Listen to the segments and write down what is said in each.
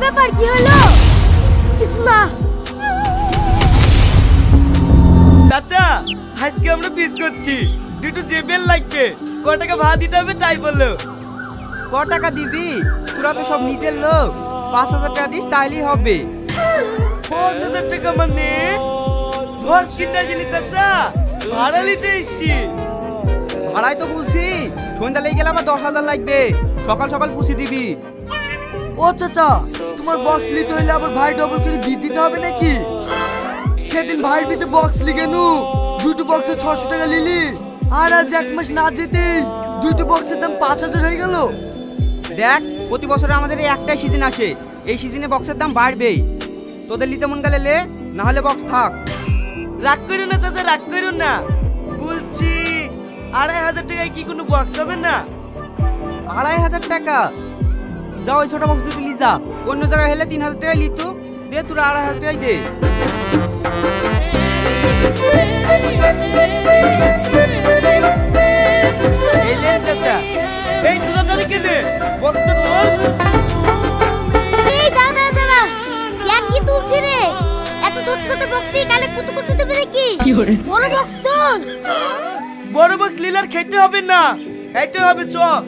ব্যাপার, কি হলো? কিছু না। চাচা, আজকে আমরা পিস করছি, দুটো জেবেল লাগবে। ক টাকা ভাড়া দিতে হবে তাই বললো। ক টাকা দিবি? তোরা তো সব নিজের লোক, 5,000 টাকা দিস তাইলেই হবে। 5,000 টাকা মানে? ভস কিনতে আসেনি চাচা, ভাড়া নিতে এসছি। ভাড়াই তো বলছি, সন্ধ্যা লেগে গেলে আবার 10,000 লাগবে। সকাল সকাল পুষি দিবি। ও চাচা, তোমার বক্স নিতে হইলে আবার ভাই ডবল করে বিট দিতে হবে নাকি? সেদিন ভাইয়ের বিতে বক্স লিগে নু দুটো বক্সে 600 টাকা নিলি, আর আজ এক মাস না যেতেই দুটো বক্সের দাম 5,000 হয়ে গেল। দেখ, প্রতি বছরে আমাদের এই একটাই সিজন আসে, এই সিজনে বক্সের দাম বাড়বেই। তোদের নিতে মন গেলে লে, না হলে বক্স থাক। রাগ করো না চাচা, রাগ করো না। বলছি 2,500 টাকায় কি কোনো বক্স হবে না? 2,500 টাকা? যা ওই ছোট বক্স দুটো লি যা, অন্য জায়গায় হলে 3,000 টাকায় লিতুক। দে তোরা 2,500 টাকায় দে। এই লেন চাচা, এই দুটারে কেনে বক্সটা তোল। এই দাদা দাদা, এক কি তুলছি রে? এত ছোট ছোট বক্সে কানে কুতু কুতু দেবে নাকি? বড় বক্স তোল। বড় বক্স লিলার খেতে হবে না, এইটা হবে চক।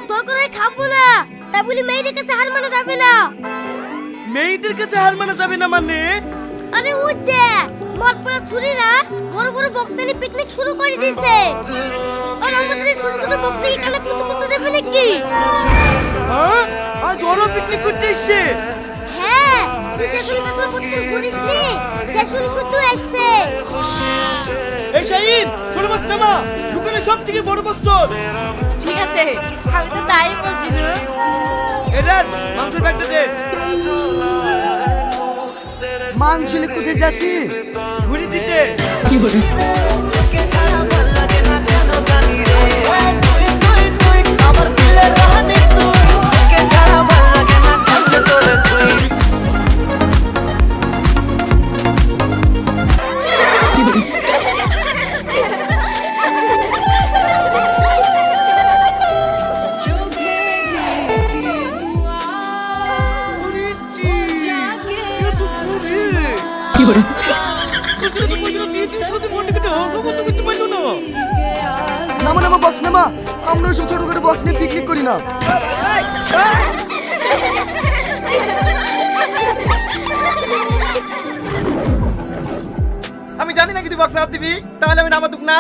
তোর করে খাবো না, তা বলি মেয়েদের কাছে হার মানা যাবে না। মেয়েদের কাছে হার মানা যাবে না মানে? আরে ওই দেখ, মরপড়া ছুরিরা বড় বড় বক্সে নিয়ে পিকনিক শুরু করে দিয়েছে। আর আমাদের এই ছোট ছোট বক্সে কানে কুতু কুতু দেবে নাকি? হ্যাঁ, আজ ওরা পিকনিক করতে এসছে। হ্যাঁ, তুই যে শুনে কথা বলতে ঘুরিস নি, সে শুনে শুধু আসছে। এই শাহিন, ছোট বক্স নামা, দোকানে সব থেকে বড় বক্স চল। ঠিক আছে, আমি তো তাই বলছি গো। এই রাজ, মাংসের ব্যাগটা দে। মাংস লে কোথায় যাচ্ছি? ঘুরি দিতে। নামা নামা বক্স নামা, আমরা সব ছোট ছোট বক্স নিয়ে পিকনিক করি না। আমি জানি না কি তুই বক্স হাত দিবি, তাহলে আমি নামাতুক না।